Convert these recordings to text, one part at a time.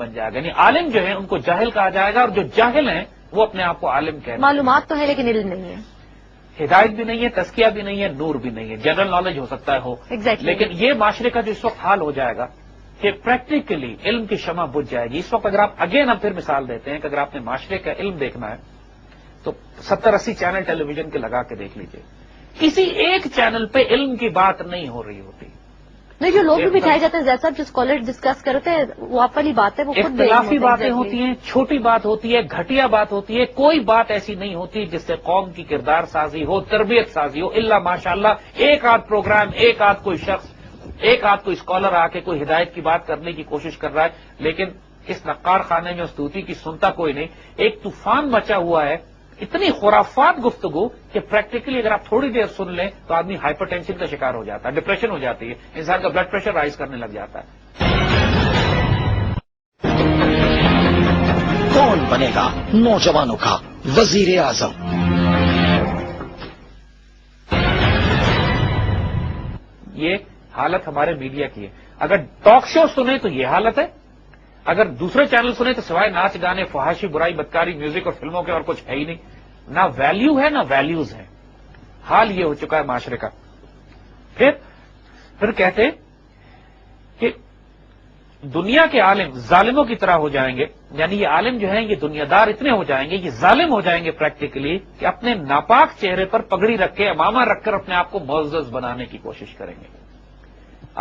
بن جائے گا. یعنی عالم جو ہے ان کو جاہل کہا جائے گا، اور جو جاہل ہیں وہ اپنے آپ کو عالم کہتے ہیں. معلومات تو ہے لیکن علم نہیں ہے، ہدایت بھی نہیں ہے، تزکیہ بھی نہیں ہے، نور بھی نہیں ہے. جنرل نالج ہو سکتا ہے ہو، لیکن یہ معاشرے کا جو اس وقت حال ہو جائے گا کہ پریکٹیکلی علم کی شمع بجھ جائے گی. اس وقت اگر آپ ہم پھر مثال دیتے ہیں کہ اگر آپ نے معاشرے کا علم دیکھنا ہے تو 70-80 چینل ٹیلی ویژن کے لگا کے دیکھ لیجئے، کسی ایک چینل پہ علم کی بات نہیں ہو رہی ہوتی. نہیں، جو لوگ بھی بٹھائے جاتے ہیں جیسا جو اسکالر ڈسکس کرتے ہیں وہ آپ والی بات ہے، وہ خود اختلافی باتیں ہوتی ہیں، چھوٹی بات ہوتی ہے، گھٹیا بات ہوتی ہے. کوئی بات ایسی نہیں ہوتی جس سے قوم کی کردار سازی ہو، تربیت سازی ہو، الا ماشاءاللہ ایک آدھ پروگرام، ایک آدھ کوئی شخص، ایک آدھ کوئی اسکالر آ کے کوئی ہدایت کی بات کرنے کی کوشش کر رہا ہے. لیکن اس نقار خانے میں اس طوطی کی سنتا کوئی نہیں. ایک طوفان مچا ہوا ہے، اتنی خرافات گفتگو کہ پریکٹیکلی اگر آپ تھوڑی دیر سن لیں تو آدمی ہائپر ٹینشن کا شکار ہو جاتا ہے، ڈپریشن ہو جاتی ہے، انسان کا بلڈ پریشر رائز کرنے لگ جاتا ہے. کون بنے گا نوجوانوں کا وزیر اعظم؟ یہ حالت ہمارے میڈیا کی ہے. اگر ٹاک شو سنیں تو یہ حالت ہے، اگر دوسرے چینل سنیں تو سوائے ناچ گانے، فحاشی، برائی، بدکاری، میوزک اور فلموں کے اور کچھ ہے ہی نہیں. نہ ویلیو ہے نہ ویلیوز ہیں. حال یہ ہو چکا ہے معاشرے کا. پھر کہتے کہ دنیا کے عالم ظالموں کی طرح ہو جائیں گے. یعنی یہ عالم جو ہیں یہ دنیا دار اتنے ہو جائیں گے، یہ ظالم ہو جائیں گے پریکٹیکلی کہ اپنے ناپاک چہرے پر پگڑی رکھ کے، امامہ رکھ کر اپنے آپ کو معزز بنانے کی کوشش کریں گے.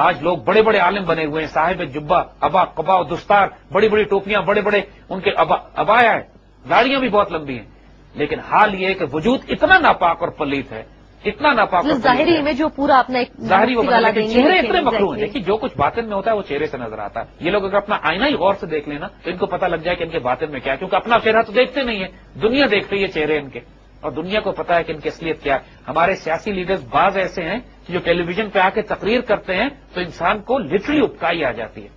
آج لوگ بڑے بڑے عالم بنے ہوئے ہیں، صاحب جبہ، ابا، قبا و دستار، بڑی بڑی ٹوپیاں، بڑے بڑے ان کے ابایا ہے، داڑیاں بھی بہت لمبی ہیں. لیکن حال یہ ہے کہ وجود اتنا ناپاک اور پلیت ہے، اتنا ناپاک اور ظاہری امیج جو پورا اپنا ایک ظاہری وہ بنا، لیکن چہرے اتنے مخلوق ہیں. دیکھیے جو کچھ باطن میں ہوتا ہے وہ چہرے سے نظر آتا ہے. یہ لوگ اگر اپنا آئینہ ہی غور سے دیکھ لینا تو ان کو پتہ لگ جائے کہ ان کے باطن میں کیا ہے، کیونکہ اپنا چہرہ تو دیکھتے نہیں ہے، دنیا دیکھ رہی ہے چہرے ان کے، اور دنیا کو پتا ہے کہ ان کی اصلیت کیا ہے. ہمارے سیاسی لیڈرز بعض ایسے ہیں کہ جو ٹیلی ویژن پہ آ کے تقریر کرتے ہیں تو انسان کو لٹرلی اکائی آ جاتی ہے.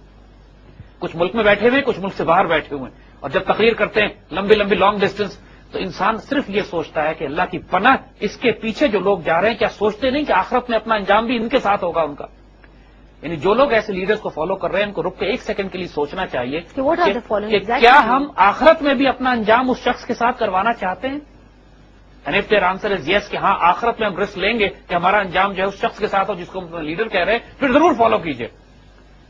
کچھ ملک میں بیٹھے ہوئے کچھ ملک سے باہر بیٹھے ہوئے ہیں، اور جب تقریر کرتے ہیں لمبی لمبی لانگ ڈسٹینس تو انسان صرف یہ سوچتا ہے کہ اللہ کی پناہ، اس کے پیچھے جو لوگ جا رہے ہیں کیا سوچتے نہیں کہ آخرت میں اپنا انجام بھی ان کے ساتھ ہوگا ان کا. یعنی جو لوگ ایسے لیڈرز کو فالو کر رہے ہیں ان کو رک کے ایک سیکنڈ کے لیے سوچنا چاہیے کہ کیا ہم آخرت میں بھی اپنا انجام اس شخص کے ساتھ کروانا چاہتے ہیں. And if their answer is yes کہ ہاں آخرت میں ہم رسک لیں گے کہ ہمارا انجام جو ہے اس شخص کے ساتھ ہو جس کو ہم لیڈر کہہ رہے ہیں، پھر ضرور فالو کیجئے.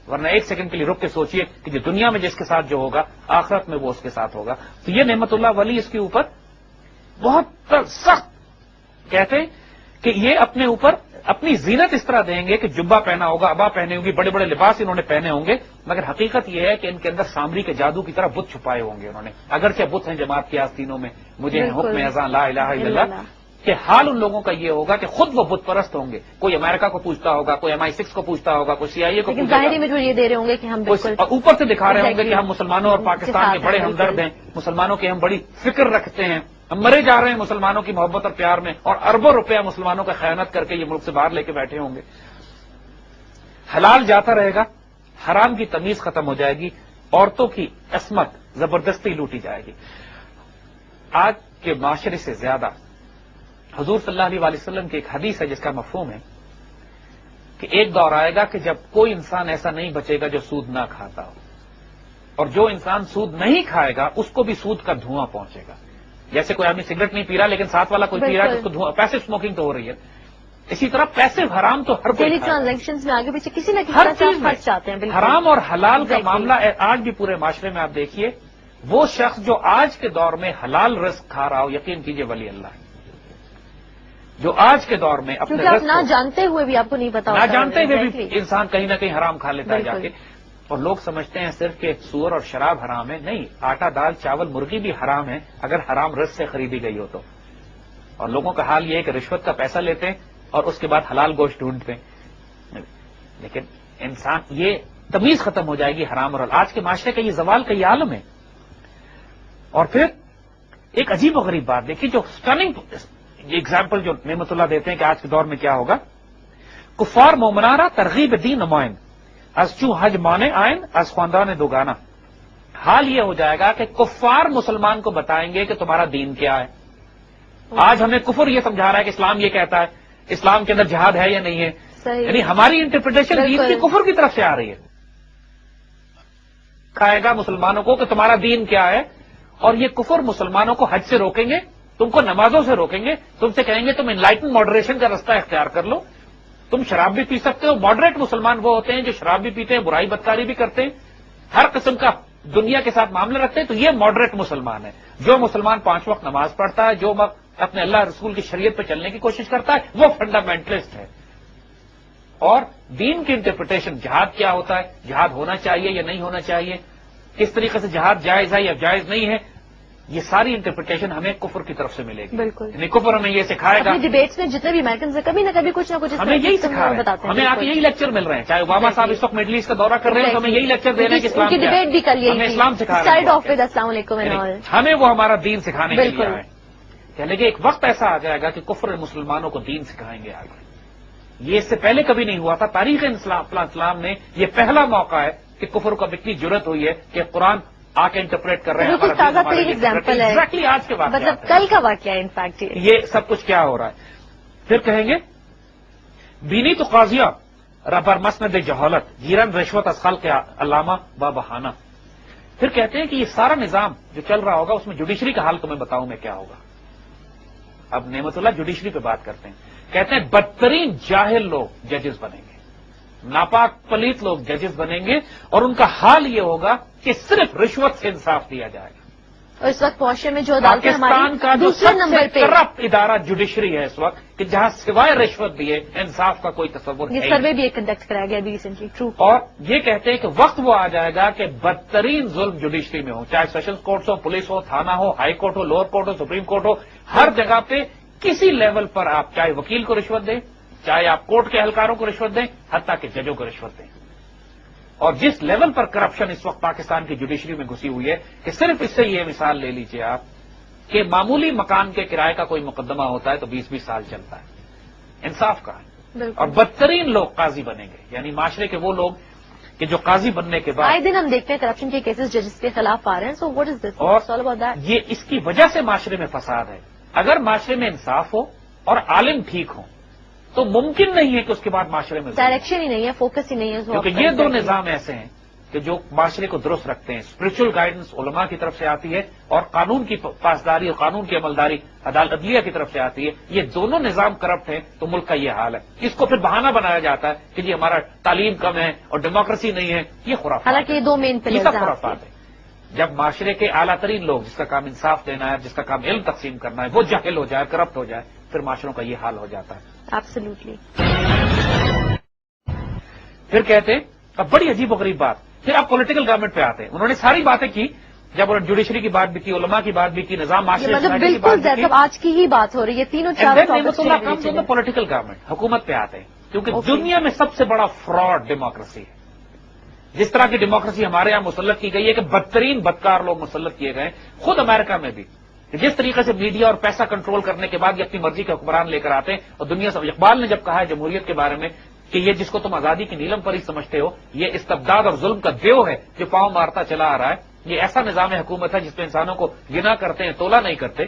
ورنہ ایک سیکنڈ کے لیے رک کے سوچئے کہ جو دنیا میں جس کے ساتھ جو ہوگا آخرت میں وہ اس کے ساتھ ہوگا. تو یہ نعمت اللہ ولی اس کے اوپر بہت سخت کہتے ہیں کہ یہ اپنے اوپر اپنی زینت اس طرح دیں گے کہ جبہ پہنا ہوگا، ابا پہنے ہوگی، بڑے بڑے لباس انہوں نے پہنے ہوں گے، مگر حقیقت یہ ہے کہ ان کے اندر سامری کے جادو کی طرح بت چھپائے ہوں گے انہوں نے. اگرچہ بت ہیں جماعت کے آستینوں میں، مجھے حکم اذان لا الہ الا اللہ، کہ حال ان لوگوں کا یہ ہوگا کہ خود وہ بت پرست ہوں گے. کوئی امریکہ کو پوچھتا ہوگا، کوئی MI6 کو پوچھتا ہوگا، کوئی CIA کو پوچھتا ہوگا، میں جو یہ دے رہے ہوں گے کہ ہم اوپر سے دکھا رہے ہوں گے کہ ہم مسلمانوں اور پاکستان کے بڑے ہمدرد ہیں، مسلمانوں کی ہم بڑی فکر رکھتے ہیں، ہم مرے جا رہے ہیں مسلمانوں کی محبت اور پیار میں، اور اربوں روپیہ مسلمانوں کا خیانت کر کے یہ ملک سے باہر لے کے بیٹھے ہوں گے. حلال جاتا رہے گا، حرام کی تمیز ختم ہو جائے گی، عورتوں کی عصمت زبردستی لوٹی جائے گی. آج کے معاشرے سے زیادہ حضور صلی اللہ علیہ وسلم کی ایک حدیث ہے جس کا مفہوم ہے کہ ایک دور آئے گا کہ جب کوئی انسان ایسا نہیں بچے گا جو سود نہ کھاتا ہو، اور جو انسان سود نہیں کھائے گا اس کو بھی سود کا دھواں پہنچے گا. جیسے کوئی آدمی سگریٹ نہیں پی رہا لیکن ساتھ والا کوئی پی رہا ہے تو اس کو دھواں، پیسے اسموکنگ تو ہو رہی ہے. اسی طرح پیسے حرام تو ہر کوئی ٹرانزیکشن میں آگے پیچھے کسی نہ ہر چیز میں چاہتے ہیں. حرام اور حلال کا معاملہ آج بھی پورے معاشرے میں آپ دیکھیے، وہ شخص جو آج کے دور میں حلال رزق کھا رہا ہو یقین کیجئے ولی اللہ ہے. جو آج کے دور میں اپنے رزق نہ جانتے ہوئے بھی آپ کو نہیں پتا، نہ جانتے ہوئے بھی انسان کہیں نہ کہیں حرام کھا لیتا ہے جا کے، اور لوگ سمجھتے ہیں صرف کہ سور اور شراب حرام ہے. نہیں، آٹا، دال، چاول، مرغی بھی حرام ہے اگر حرام رزق سے خریدی گئی ہو تو. اور لوگوں کا حال یہ ہے کہ رشوت کا پیسہ لیتے ہیں اور اس کے بعد حلال گوشت ڈھونڈتے ہیں. لیکن انسان یہ تمیز ختم ہو جائے گی حرام اور حلال. آج کے معاشرے کا یہ زوال کا یہ عالم ہے. اور پھر ایک عجیب و غریب بات دیکھیے، جو سٹننگ ایگزامپل جو نعمت اللہ دیتے ہیں کہ آج کے دور میں کیا ہوگا. کفار مومنارا ترغیب دین نمائن از چوں حج مانے آئین از خواندان دوگانا. حال یہ ہو جائے گا کہ کفار مسلمان کو بتائیں گے کہ تمہارا دین کیا ہے. آج ہمیں کفر یہ سمجھا رہا ہے کہ اسلام یہ کہتا ہے، اسلام کے اندر جہاد ہے یا نہیں ہے. یعنی ہماری انٹرپریٹیشن دین کی کفر کی طرف سے آ رہی ہے. سکھائے گا مسلمانوں کو کہ تمہارا دین کیا ہے، اور یہ کفر مسلمانوں کو حج سے روکیں گے، تم کو نمازوں سے روکیں گے، تم سے کہیں گے تم انلائٹن ماڈریشن کا رستہ اختیار کر لو، تم شراب بھی پی سکتے ہو۔ ماڈریٹ مسلمان وہ ہوتے ہیں جو شراب بھی پیتے ہیں، برائی بدکاری بھی کرتے ہیں، ہر قسم کا دنیا کے ساتھ معاملہ رکھتے ہیں، تو یہ ماڈریٹ مسلمان ہے۔ جو مسلمان 5 وقت نماز پڑھتا ہے، جو اپنے اللہ رسول کی شریعت پہ چلنے کی کوشش کرتا ہے، وہ فنڈامنٹلسٹ ہے۔ اور دین کی انٹرپریٹیشن، جہاد کیا ہوتا ہے، جہاد ہونا چاہیے یا نہیں ہونا چاہیے، کس طریقے سے جہاد جائز ہے یا جائز نہیں ہے، یہ ساری انٹرپریٹیشن ہمیں کفر کی طرف سے ملے گی۔ بالکل، یعنی کفر ہمیں یہ سکھائے گا، ڈیبیٹس میں جتنے بھی امیرکنز ہیں کبھی نہ کبھی کچھ نہ کچھ ہمیں یہی سکھا رہے ہیں، ہمیں آپ یہی لیکچر مل رہے ہیں، چاہے اوباما صاحب اس وقت مڈل ایسٹ کا دورہ کر رہے ہیں تو ہمیں یہی لیکچر دے رہے ہیں کہ اسلام کیا ہے، ڈیبیٹ بھی کر لی، ہمیں اسلام سکھا رہے ہیں، السلام علیکم، ہمیں وہ ہمارا دین سکھانے کے لیے بالکل۔ آئے۔ یعنی کہ ایک وقت ایسا آ جائے گا کہ کفر مسلمانوں کو دین سکھائیں گے آگے۔ یہ اس سے پہلے کبھی نہیں ہوا تھا، تاریخ اسلام میں یہ پہلا موقع ہے کہ کفر کو اتنی جرت ہوئی ہے کہ قرآن آ کے انٹرپریٹ کر رہے ہیں۔ بالکل تازہ ترین ایگزامپل ہے، ایگزیکٹلی آج کے بعد مطلب کل کا واقعہ ہے انفیکٹ یہ سب کچھ کیا ہو رہا ہے۔ پھر کہیں گے بینی تو قاضیہ ربر مسند جہالت گیرن رشوت اسخل کے علامہ بابہانہ۔ پھر کہتے ہیں کہ یہ سارا نظام جو چل رہا ہوگا اس میں جوڈیشری کا حال تمہیں بتاؤں میں کیا ہوگا۔ اب نعمت اللہ جوڈیشری پہ بات کرتے ہیں، کہتے ہیں بدترین جاہل لوگ ججز بنیں گے، ناپاک پلیت لوگ ججز بنیں گے، اور ان کا حال یہ ہوگا کہ صرف رشوت سے انصاف دیا جائے گا۔ اور اس وقت معاشرے میں جو عدالتیں پاکستان کا جو دوسرے سب سے نمبر پہ، کرپٹ ادارہ جوڈیشری ہے اس وقت، کہ جہاں سوائے رشوت دیے انصاف کا کوئی تصور یہ نہیں۔ سروے بھی ایک کنڈکٹ کرایا گیا ابھی ریسنٹلی، ٹرو۔ اور یہ کہتے ہیں کہ وقت وہ آ جائے گا کہ بدترین ظلم جوڈیشری میں ہو، چاہے سیشنز کورٹس ہو، پولیس ہو، تھانہ ہو، ہائی کورٹ ہو، لوور کورٹ ہو، سپریم کورٹ ہو، ہر جگہ پہ کسی لیول پر آپ چاہے وکیل کو رشوت دیں، چاہے آپ کورٹ کے اہلکاروں کو رشوت دیں، حتیٰ کہ ججوں کو رشوت دیں۔ اور جس لیول پر کرپشن اس وقت پاکستان کی جوڈیشری میں گھسی ہوئی ہے کہ صرف اس سے یہ مثال لے لیجیے آپ کہ معمولی مکان کے کرائے کا کوئی مقدمہ ہوتا ہے تو 20-20 سال چلتا ہے، انصاف کا ہے۔ اور بدترین لوگ قاضی بنیں گے، یعنی معاشرے کے وہ لوگ کہ جو قاضی بننے کے بعد آئے دن ہم دیکھتے ہیں کرپشن کے کیسز ججز کے خلاف آ رہے ہیں، سو واٹ از دس، اور آل اباؤٹ دیٹ۔ یہ اس کی وجہ سے معاشرے میں فساد ہے۔ اگر معاشرے میں انصاف ہو اور عالم ٹھیک ہوں تو ممکن نہیں ہے کہ اس کے بعد معاشرے میں ظلم ہو۔ ڈائریکشن ہی نہیں ہے، فوکس ہی نہیں ہے، کیونکہ یہ دو نظام ایسے ہیں کہ جو معاشرے کو درست رکھتے ہیں۔ اسپرچل گائیڈنس علماء کی طرف سے آتی ہے اور قانون کی پاسداری اور قانون کی عملداری عدالت عدلیہ کی طرف سے آتی ہے۔ یہ دونوں نظام کرپٹ ہیں تو ملک کا یہ حال ہے۔ اس کو پھر بہانہ بنایا جاتا ہے کہ جی ہمارا تعلیم کم ہے اور ڈیموکریسی نہیں ہے، یہ خرافات ہے۔ حالانکہ یہ دو مین یہ پلرز سب ہیں۔ خرافات ہے۔ جب معاشرے کے اعلیٰ ترین لوگ جس کا کام انصاف دینا ہے، جس کا کام علم تقسیم کرنا ہے، وہ جاہل ہو جائے، کرپٹ ہو جائے، پھر معاشروں کا یہ حال ہو جاتا ہے۔ ایبسلیوٹلی۔ پھر کہتے ہیں اب بڑی عجیب و غریب بات، پھر آپ پولیٹیکل گورنمنٹ پہ آتے ہیں۔ انہوں نے ساری باتیں کی، جب انہوں نے جوڈیشری کی بات بھی کی، علماء کی بات بھی کی، نظام معاشرے مطلب کی بات بالکل بھی کی، آج کی ہی بات ہو رہی ہے، تینوں چار پولیٹیکل گورنمنٹ حکومت پہ آتے ہیں، کیونکہ دنیا میں سب سے بڑا فراڈ ڈیموکریسی ہے۔ جس طرح کی ڈیموکریسی ہمارے یہاں مسلط کی گئی ہے کہ بدترین بدکار لوگ مسلط کیے گئے، خود امریکہ میں بھی جس طریقے سے میڈیا اور پیسہ کنٹرول کرنے کے بعد یہ اپنی مرضی کے حکمران لے کر آتے ہیں، اور دنیا سے اقبال نے جب کہا ہے جمہوریت کے بارے میں کہ یہ جس کو تم آزادی کی نیلم پری سمجھتے ہو، یہ استبداد اور ظلم کا دیو ہے جو پاؤں مارتا چلا آ رہا ہے، یہ ایسا نظام حکومت ہے جس میں انسانوں کو گنا کرتے ہیں، تولا نہیں کرتے۔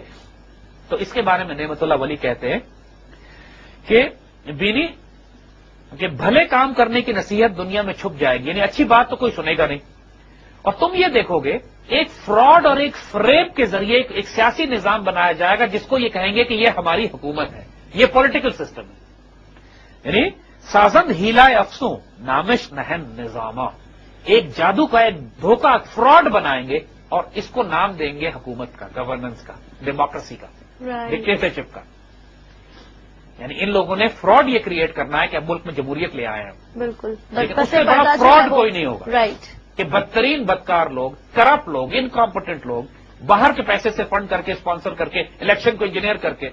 تو اس کے بارے میں نعمت اللہ ولی کہتے ہیں کہ بینی کہ بھلے کام کرنے کی نصیحت دنیا میں چھپ جائے گی، یعنی اچھی بات تو کوئی سنے گا نہیں، اور تم یہ دیکھو گے ایک فراڈ اور ایک فریب کے ذریعے ایک سیاسی نظام بنایا جائے گا جس کو یہ کہیں گے کہ یہ ہماری حکومت ہے، یہ پولیٹیکل سسٹم ہے۔ یعنی سازند ہیلا افسوں نامش نہن نظامہ، ایک جادو کا ایک دھوکہ فراڈ بنائیں گے اور اس کو نام دیں گے حکومت کا، گورننس کا، ڈیموکریسی کا، ڈکٹیٹرشپ کا۔ یعنی ان لوگوں نے فراڈ یہ کریٹ کرنا ہے کہ اب ملک میں جمہوریت لے آئے ہیں، بالکل، لیکن اس سے بڑا فراڈ کوئی نہیں ہوگا رائٹ، کہ بدترین بدکار لوگ، کرپٹ لوگ، انکمپٹنٹ لوگ باہر کے پیسے سے فنڈ کر کے، اسپانسر کر کے، الیکشن کو انجینئر کر کے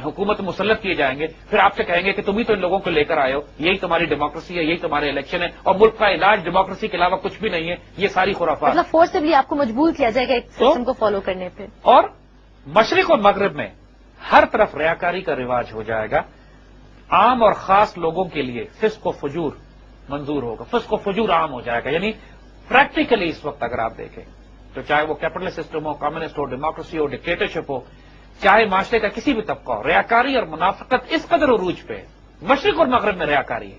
حکومت مسلط کیے جائیں گے، پھر آپ سے کہیں گے کہ تم ہی تو ان لوگوں کو لے کر آئے ہو، یہی تمہاری ڈیموکریسی ہے، یہی تمہارے الیکشن ہے، اور ملک کا علاج ڈیموکریسی کے علاوہ کچھ بھی نہیں ہے، یہ ساری خرافات۔ مطلب فورسبلی آپ کو مجبور کیا جائے گا ایک سسٹم کو فالو کرنے پہ۔ اور مشرق اور مغرب میں ہر طرف ریاکاری کا رواج ہو جائے گا، عام اور خاص لوگوں کے لیے فسق و فجور منظور ہوگا، فسق و فجور عام ہو جائے گا۔ یعنی پریکٹیکلی اس وقت اگر آپ دیکھیں تو چاہے وہ کیپٹلسٹ سسٹم ہو، کمیونسٹ ہو، ڈیموکریسی ہو، ڈکٹیٹرشپ ہو، چاہے معاشرے کا کسی بھی طبقہ ہو، ریاکاری اور منافقت اس قدر عروج پہ ہے۔ مشرق اور مغرب میں ریاکاری ہے،